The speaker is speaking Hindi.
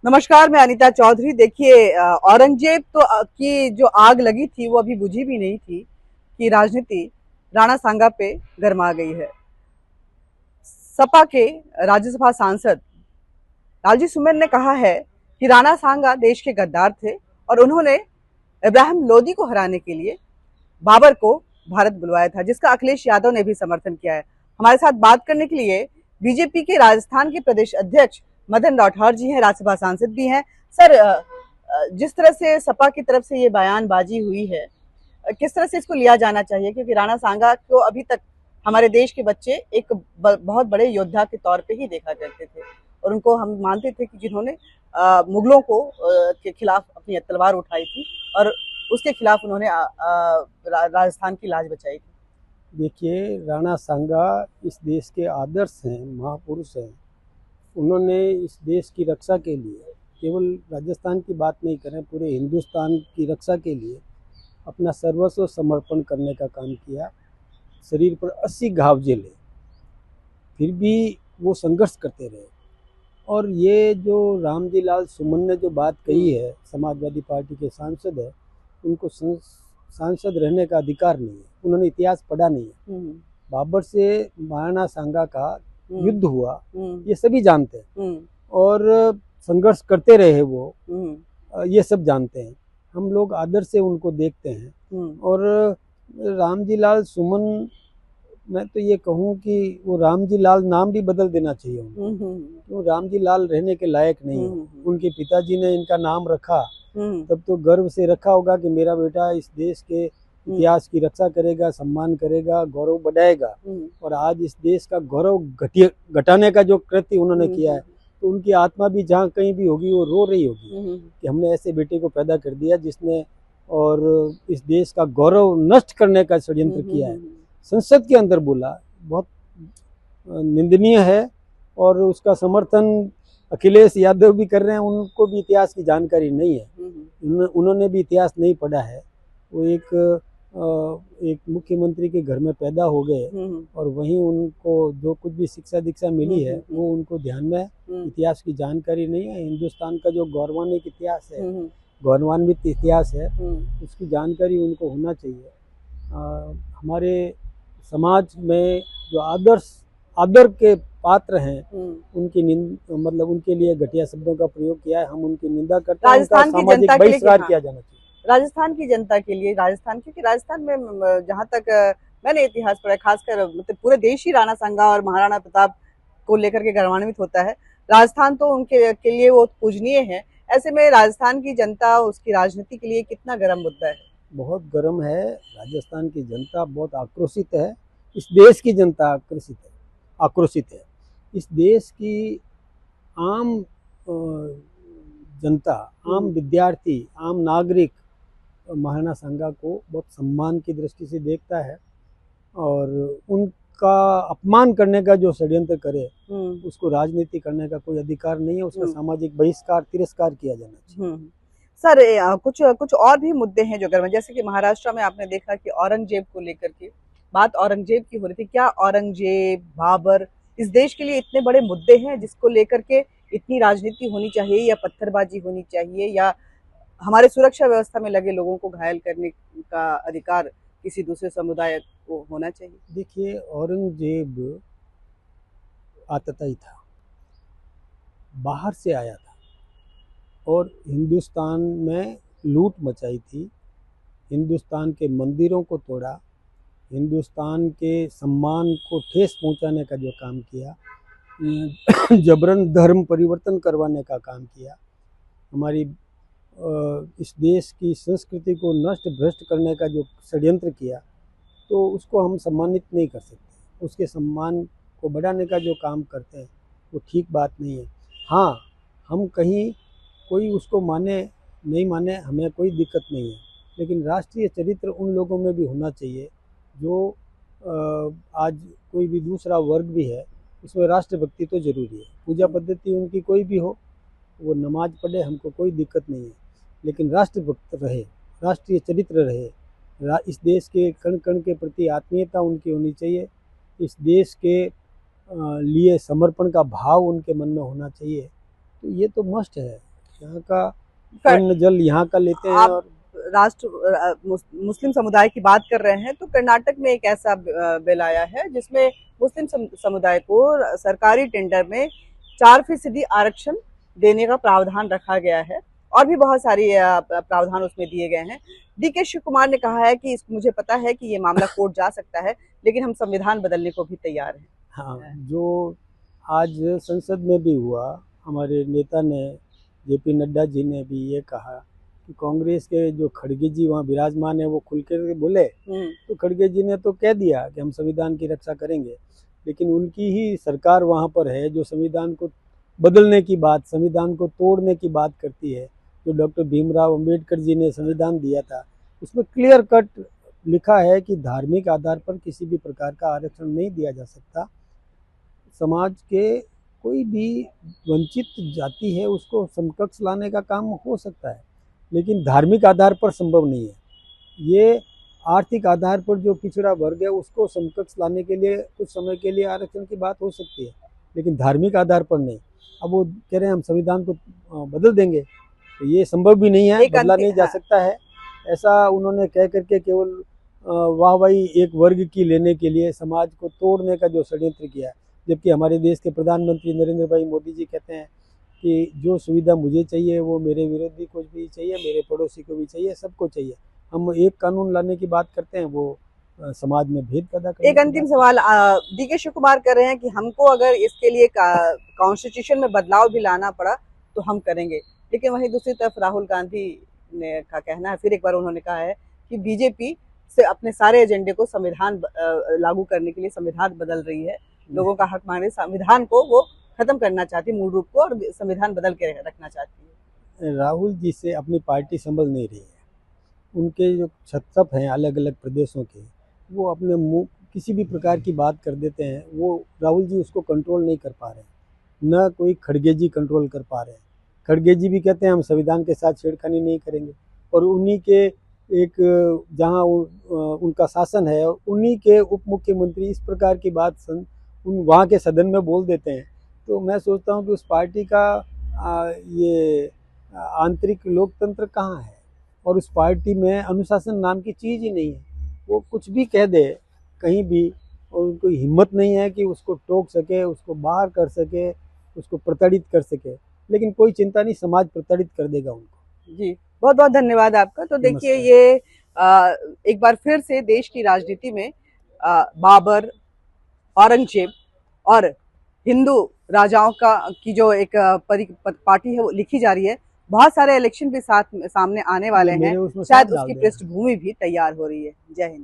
नमस्कार, मैं अनीता चौधरी। देखिए, औरंगजेब तो की जो आग लगी थी वो अभी बुझी भी नहीं थी कि राजनीति राणा सांगा पे गरमा गई है। सपा के राज्यसभा सांसद लालजी सुमेर ने कहा है कि राणा सांगा देश के गद्दार थे और उन्होंने इब्राहिम लोदी को हराने के लिए बाबर को भारत बुलवाया था, जिसका अखिलेश यादव ने भी समर्थन किया है। हमारे साथ बात करने के लिए बीजेपी के राजस्थान के प्रदेश अध्यक्ष मदन राठौर जी हैं, राज्यसभा सांसद भी हैं। सर, जिस तरह से सपा की तरफ से ये बयानबाजी हुई है, किस तरह से इसको लिया जाना चाहिए? क्योंकि राणा सांगा को अभी तक हमारे देश के बच्चे एक बहुत बड़े योद्धा के तौर पे ही देखा करते थे और उनको हम मानते थे कि जिन्होंने मुगलों को के खिलाफ अपनी तलवार उठाई थी और उसके खिलाफ उन्होंने राजस्थान की लाज बचाई थी। देखिए, राणा सांगा इस देश के आदर्श हैं, महापुरुष हैं। उन्होंने इस देश की रक्षा के लिए केवल राजस्थान की बात नहीं करें, पूरे हिंदुस्तान की रक्षा के लिए अपना सर्वस्व समर्पण करने का काम किया। शरीर पर 80 घाव झेले, फिर भी वो संघर्ष करते रहे। और ये जो रामजी लाल सुमन ने जो बात कही है, समाजवादी पार्टी के सांसद है, उनको सांसद रहने का अधिकार नहीं है। उन्होंने इतिहास पढ़ा नहीं है। बाबर से महाराणा सांगा का युद्ध हुआ, ये सभी जानते हैं और संघर्ष करते रहे वो, ये सब जानते हैं। हम लोग आदर से उनको देखते हैं। और रामजी लाल सुमन, मैं तो ये कहूँ कि वो रामजी लाल नाम भी बदल देना चाहिए उनको। वो रामजी लाल रहने के लायक नहीं है। उनके पिताजी ने इनका नाम रखा तब तो गर्व से रखा होगा कि मेरा बेटा इस देश के इतिहास की रक्षा करेगा, सम्मान करेगा, गौरव बढ़ाएगा। और आज इस देश का गौरव घटाने का जो कृत्य उन्होंने किया है, तो उनकी आत्मा भी जहाँ कहीं भी होगी वो रो रही होगी कि हमने ऐसे बेटे को पैदा कर दिया जिसने और इस देश का गौरव नष्ट करने का षड्यंत्र किया है। संसद के अंदर बोला, बहुत निंदनीय है। और उसका समर्थन अखिलेश यादव भी कर रहे हैं। उनको भी इतिहास की जानकारी नहीं है, उन्होंने भी इतिहास नहीं पढ़ा है। वो एक मुख्यमंत्री के घर में पैदा हो गए और वहीं उनको जो कुछ भी शिक्षा दीक्षा मिली है वो उनको ध्यान में, इतिहास की जानकारी नहीं है। हिंदुस्तान का जो गौरवान्वित इतिहास है, गौरवान्वित इतिहास है, उसकी जानकारी उनको होना चाहिए। हमारे समाज में जो आदर के पात्र हैं, उनकी मतलब उनके लिए घटिया शब्दों का प्रयोग किया है। हम उनकी निंदा करते हैं। राजस्थान की जनता के लिए किया जाना चाहिए। राजस्थान की जनता के लिए, क्योंकि राजस्थान में जहाँ तक मैंने इतिहास पढ़ा, खासकर मतलब पूरे देश ही राणा सांगा और महाराणा प्रताप को लेकर के गौरवान्वित होता है। राजस्थान तो उनके के लिए वो पूजनीय है। ऐसे में राजस्थान की जनता उसकी राजनीति के लिए कितना गर्म मुद्दा है? बहुत गर्म है। राजस्थान की जनता बहुत आक्रोशित है। इस देश की जनता आक्रोशित है। इस देश की आम जनता, आम विद्यार्थी, आम नागरिक महाराणा सांगा को बहुत सम्मान की दृष्टि से देखता है और उनका अपमान करने का जो षड्यंत्र करे उसको राजनीति करने का कोई अधिकार नहीं है। उसका सामाजिक बहिष्कार, तिरस्कार किया जाना चाहिए। सर, कुछ और भी मुद्दे हैं जो गर्म, जैसे कि महाराष्ट्र में आपने देखा कि औरंगजेब को लेकर के बात औरंगजेब की हो रही थी। क्या औरंगजेब, बाबर इस देश के लिए इतने बड़े मुद्दे हैं जिसको लेकर के इतनी राजनीति होनी चाहिए, या पत्थरबाजी होनी चाहिए, या हमारे सुरक्षा व्यवस्था में लगे लोगों को घायल करने का अधिकार किसी दूसरे समुदाय को होना चाहिए? देखिए, औरंगजेब आतताई था, बाहर से आया था और हिंदुस्तान में लूट मचाई थी, हिंदुस्तान के मंदिरों को तोड़ा, हिंदुस्तान के सम्मान को ठेस पहुंचाने का जो काम किया, जबरन धर्म परिवर्तन करवाने का काम किया, हमारी इस देश की संस्कृति को नष्ट भ्रष्ट करने का जो षड्यंत्र किया, तो उसको हम सम्मानित नहीं कर सकते। उसके सम्मान को बढ़ाने का जो काम करते हैं वो ठीक बात नहीं है। हाँ, हम कहीं कोई उसको माने नहीं माने, हमें कोई दिक्कत नहीं है, लेकिन राष्ट्रीय चरित्र उन लोगों में भी होना चाहिए जो आज कोई भी दूसरा वर्ग भी है, उसमें राष्ट्रभक्ति तो जरूरी है। पूजा पद्धति उनकी कोई भी हो, वो नमाज पढ़े, हमको कोई दिक्कत नहीं है, लेकिन राष्ट्रभक्त रहे, राष्ट्रीय चरित्र रहे, इस देश के कण कण के प्रति आत्मीयता उनकी होनी चाहिए, इस देश के लिए समर्पण का भाव उनके मन में होना चाहिए। तो ये तो मस्ट है। यहाँ का कर- अन्न जल यहाँ का लेते हैं। आप और मुस्लिम समुदाय की बात कर रहे हैं, तो कर्नाटक में एक ऐसा बिल आया है जिसमें मुस्लिम समुदाय को सरकारी टेंडर में 4% आरक्षण देने का प्रावधान रखा गया है, और भी बहुत सारी प्रावधान उसमें दिए गए हैं। डीके शिव कुमार ने कहा है कि मुझे पता है कि ये मामला कोर्ट जा सकता है, लेकिन हम संविधान बदलने को भी तैयार हैं। हाँ, जो आज संसद में भी हुआ, हमारे नेता ने जेपी नड्डा जी ने भी ये कहा कि कांग्रेस के जो खड़गे जी वहाँ विराजमान है वो खुल कर बोले, तो खड़गे जी ने तो कह दिया कि हम संविधान की रक्षा करेंगे, लेकिन उनकी ही सरकार वहाँ पर है जो संविधान को बदलने की बात, संविधान को तोड़ने की बात करती है। जो डॉक्टर भीमराव अंबेडकर जी ने संविधान दिया था उसमें क्लियर कट लिखा है कि धार्मिक आधार पर किसी भी प्रकार का आरक्षण नहीं दिया जा सकता। समाज के कोई भी वंचित जाति है उसको समकक्ष लाने का काम हो सकता है, लेकिन धार्मिक आधार पर संभव नहीं है। ये आर्थिक आधार पर जो पिछड़ा वर्ग है उसको समकक्ष लाने के लिए कुछ समय के लिए आरक्षण की बात हो सकती है, लेकिन धार्मिक आधार पर नहीं। अब वो कह रहे हैं हम संविधान को बदल देंगे, तो ये संभव भी नहीं है, बदला नहीं जा सकता है। ऐसा उन्होंने कह करके केवल वाहवाही एक वर्ग की लेने के लिए समाज को तोड़ने का जो षड्यंत्र किया है, जबकि हमारे देश के प्रधानमंत्री नरेंद्र भाई मोदी जी कहते हैं कि जो सुविधा मुझे चाहिए वो मेरे विरोधी को भी चाहिए, मेरे पड़ोसी को भी चाहिए, सबको चाहिए। हम एक कानून लाने की बात करते हैं, वो समाज में भेद पैदा करने एक अंतिम सवाल डीके शिव कुमार कर रहे हैं कि हमको अगर इसके लिए कॉन्स्टिट्यूशन में बदलाव भी लाना पड़ा तो हम करेंगे, लेकिन वहीं दूसरी तरफ राहुल गांधी ने का कहना है, फिर एक बार उन्होंने कहा है कि बीजेपी से अपने सारे एजेंडे को संविधान लागू करने के लिए संविधान बदल रही है, लोगों का हक मांग रही, संविधान को वो खत्म करना चाहती मूल रूप को, और संविधान बदल के रखना चाहती है। राहुल जी से अपनी पार्टी संभल नहीं रही है। उनके जो छत्तप हैं अलग अलग प्रदेशों के, वो अपने मुंह किसी भी प्रकार की बात कर देते हैं, वो राहुल जी उसको कंट्रोल नहीं कर पा रहे हैं, न कोई खड़गे जी कंट्रोल कर पा रहे हैं। खड़गे जी भी कहते हैं हम संविधान के साथ छेड़खानी नहीं करेंगे, और उन्हीं के एक जहां उनका शासन है उन्हीं के उप मुख्यमंत्री इस प्रकार की बात उन वहाँ के सदन में बोल देते हैं। तो मैं सोचता हूँ कि उस पार्टी का ये आंतरिक लोकतंत्र कहाँ है, और उस पार्टी में अनुशासन नाम की चीज़ ही नहीं है। वो कुछ भी कह दे कहीं भी, और उनको हिम्मत नहीं है कि उसको टोक सके, उसको बाहर कर सके, उसको प्रताड़ित कर सके। लेकिन कोई चिंता नहीं, समाज प्रताड़ित कर देगा उनको। जी, बहुत बहुत धन्यवाद आपका। तो देखिए, ये एक बार फिर से देश की राजनीति में बाबर, औरंगजेब और हिंदू राजाओं की जो एक पार्टी है वो लिखी जा रही है। बहुत सारे इलेक्शन भी सामने आने वाले हैं, शायद उसकी पृष्ठभूमि भी तैयार हो रही है। जय हिंद।